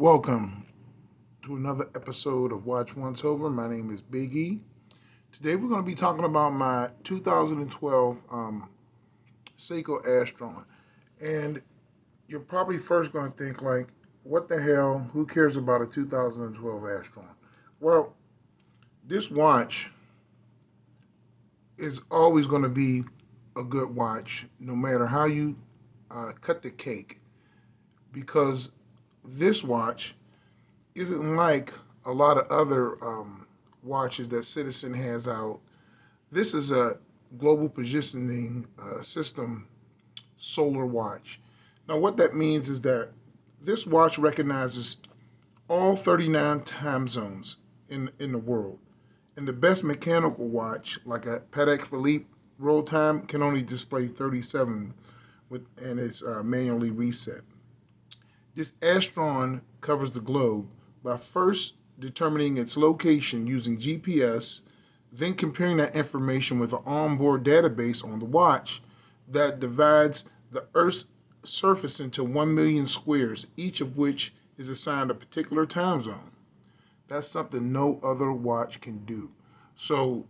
Welcome to another episode of Watch Once Over. My name is Big E. Today we're going to be talking about my 2012 Seiko ASTRON. And you're probably first going to think like, what the hell, who cares about a 2012 ASTRON? Well, this watch is always going to be a good watch no matter how you cut the cake, because this watch isn't like a lot of other watches that Citizen has out. This is a global positioning system solar watch. Now, what that means is that this watch recognizes all 39 time zones in the world. And the best mechanical watch, like a Patek Philippe roll time, can only display 37 and it's manually reset. This ASTRON covers the globe by first determining its location using GPS, then comparing that information with an onboard database on the watch that divides the Earth's surface into 1 million squares, each of which is assigned a particular time zone. That's something no other watch can do. So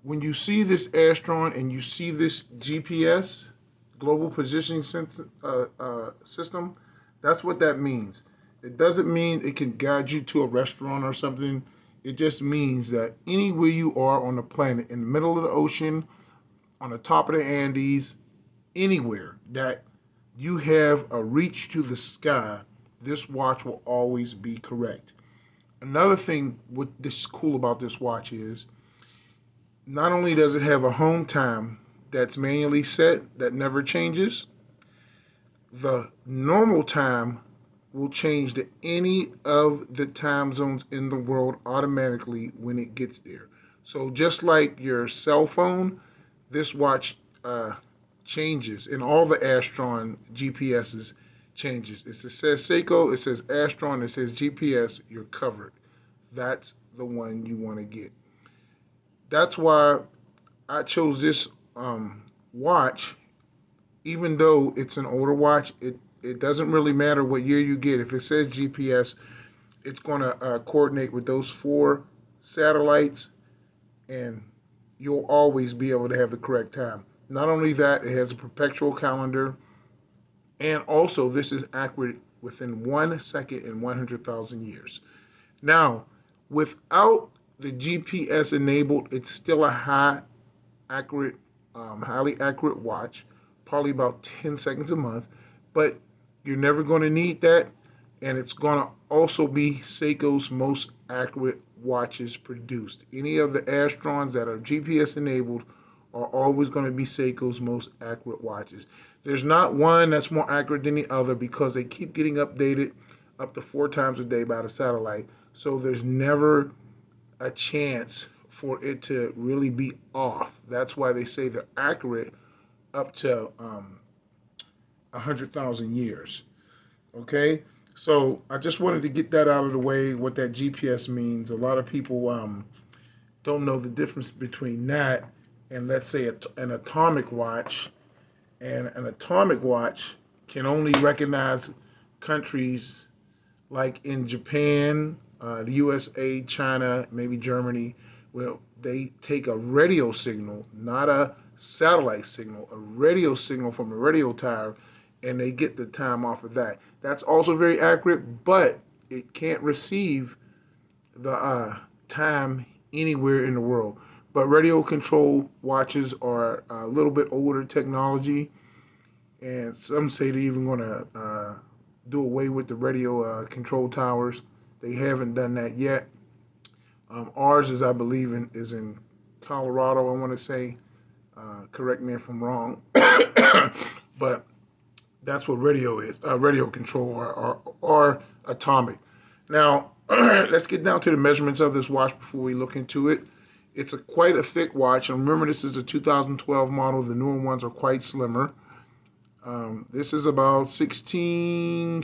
when you see this ASTRON and you see this GPS, Global Positioning System, that's what that means. It doesn't mean it can guide you to a restaurant or something. It just means that anywhere you are on the planet, in the middle of the ocean, on the top of the Andes, anywhere that you have a reach to the sky, this watch will always be correct. Another thing what is cool about this watch is not only does it have a home time that's manually set that never changes, the normal time will change to any of the time zones in the world automatically when it gets there. So just like your cell phone, this watch changes, and all the ASTRON GPSs changes. It says Seiko, it says ASTRON, it says GPS, you're covered. That's the one you want to get. That's why I chose this watch. Even though it's an older watch, it doesn't really matter what year you get. If it says GPS, it's going to coordinate with those 4 satellites, and you'll always be able to have the correct time. Not only that, it has a perpetual calendar, and also this is accurate within 1 second in 100,000 years. Now, without the GPS enabled, it's still a highly accurate watch, probably about 10 seconds a month, but you're never going to need that, and it's going to also be Seiko's most accurate watches produced. Any of the ASTRONs that are GPS enabled are always going to be Seiko's most accurate watches. There's not one that's more accurate than the other because they keep getting updated up to 4 times a day by the satellite, so there's never a chance for it to really be off. That's why they say they're accurate up to 100,000 years. Okay, so I just wanted to get that out of the way, what that GPS means. A lot of people don't know the difference between that and, let's say, an atomic watch. And an atomic watch can only recognize countries like in Japan, the USA, China, maybe Germany, where they take a radio signal, not a satellite signal, a radio signal from a radio tower, and they get the time off of that. That's also very accurate, but it can't receive the time anywhere in the world. But radio control watches are a little bit older technology, and some say they're even going to do away with the radio control towers. They haven't done that yet. Ours is, I believe, is in Colorado, I want to say. Correct me if I'm wrong. But that's what radio is, radio control or atomic. Now, let's get down to the measurements of this watch before we look into it. It's quite a thick watch. And remember, this is a 2012 model. The newer ones are quite slimmer. This is about 16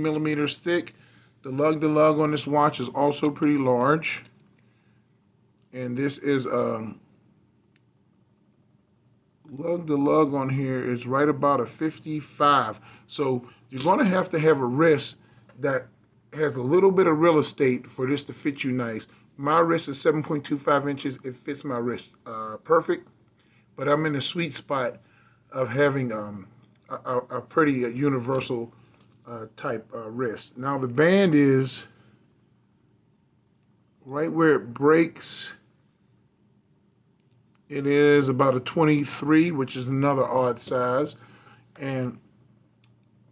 millimeters thick. The lug-to-lug on this watch is also pretty large. And this is lug-to-lug on here is right about a 55. So you're going to have a wrist that has a little bit of real estate for this to fit you nice. My wrist is 7.25 inches. It fits my wrist perfect, but I'm in the sweet spot of having a pretty universal type wrist. Now the band is right where it breaks. It is about a 23, which is another odd size,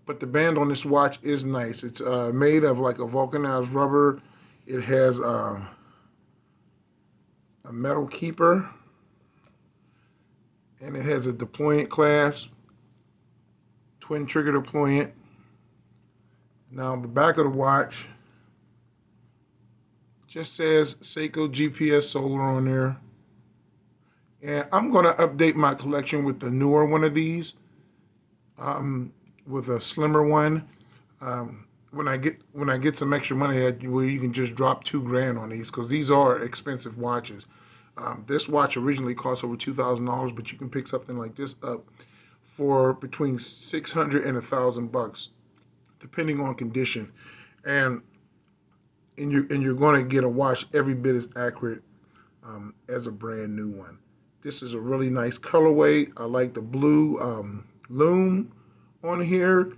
but the band on this watch is nice. It's made of like a vulcanized rubber. It has a metal keeper, and it has a deployant clasp, twin trigger deployant. Now the back of the watch just says Seiko GPS solar on there. And I'm going to update my collection with the newer one of these, with a slimmer one. When I get some extra money where you can just drop $2,000 on these, because these are expensive watches. This watch originally cost over $2,000, but you can pick something like this up for between $600 and $1,000, depending on condition. And you're going to get a watch every bit as accurate as a brand new one. This is a really nice colorway. I like the blue Loom on here,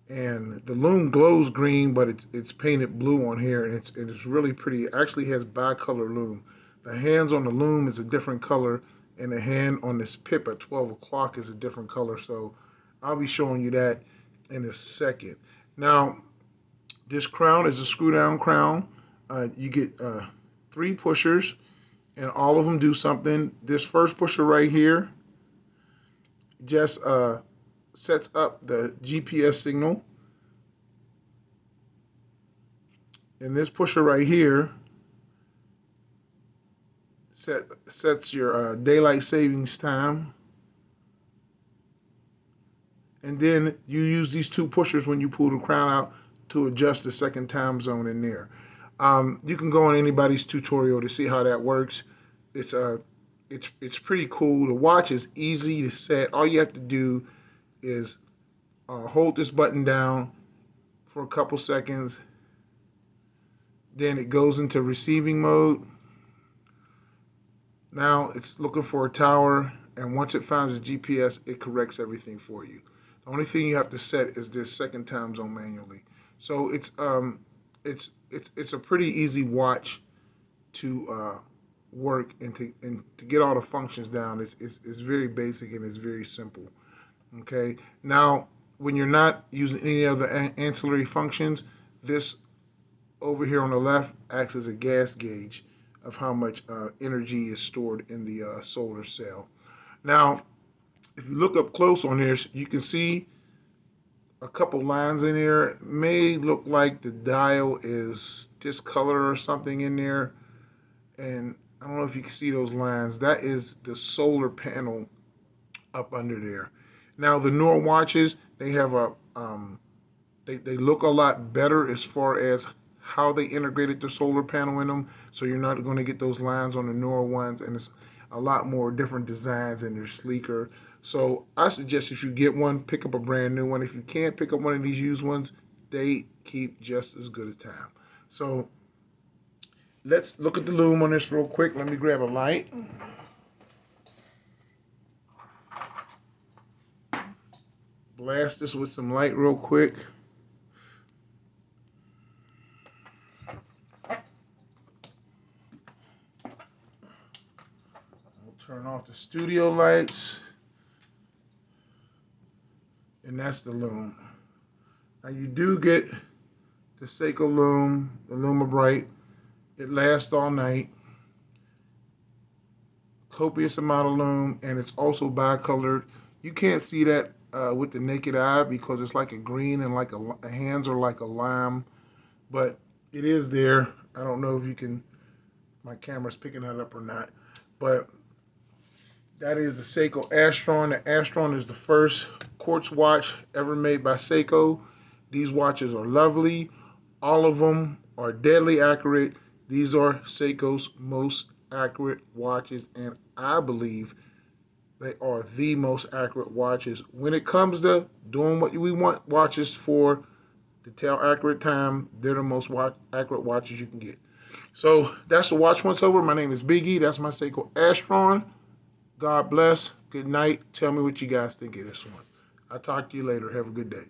and the Loom glows green, but it's painted blue on here, and it's really pretty. It actually has bicolor Loom. The hands on the Loom is a different color, and the hand on this pip at 12 o'clock is a different color. So I'll be showing you that in a second. Now, this crown is a screw down crown. You get 3 pushers, and all of them do something. This first pusher right here just sets up the GPS signal. And this pusher right here sets your daylight savings time. And then you use these 2 pushers when you pull the crown out to adjust the second time zone in there. You can go on anybody's tutorial to see how that works. It's pretty cool. The watch is easy to set. All you have to do is hold this button down for a couple seconds. Then it goes into receiving mode. Now it's looking for a tower, and once it finds its GPS, it corrects everything for you. The only thing you have to set is this second time zone manually. So it's a pretty easy watch to work and to get all the functions down. It's very basic and it's very simple. Okay. Now, when you're not using any other ancillary functions, this over here on the left acts as a gas gauge of how much energy is stored in the solar cell. Now, if you look up close on this, you can see a couple lines in there. It may look like the dial is this color or something in there, and I don't know if you can see those lines. That is the solar panel up under there. Now the newer watches, they have a they look a lot better as far as how they integrated the solar panel in them, so you're not going to get those lines on the newer ones, and it's a lot more different designs and they're sleeker. So I suggest if you get one, pick up a brand new one. If you can't pick up one of these used ones, they keep just as good a time. So let's look at the Loom on this real quick. Let me grab a light. Blast this with some light real quick. Turn off the studio lights, and that's the Loom. Now you do get the Seiko Loom, the Luma Bright. It lasts all night. Copious amount of Loom, and it's also bicolored. You can't see that with the naked eye because it's like a green and like the hands are like a lime, but it is there. I don't know if you can, my camera's picking that up or not, but that is the Seiko ASTRON. The ASTRON is the first quartz watch ever made by Seiko. These watches are lovely. All of them are deadly accurate. These are Seiko's most accurate watches, and I believe they are the most accurate watches. When it comes to doing what we want watches for, to tell accurate time. They're the most accurate watches you can get. So that's the watch once over. My name is Big E. That's my Seiko ASTRON. God bless. Good night. Tell me what you guys think of this one. I'll talk to you later. Have a good day.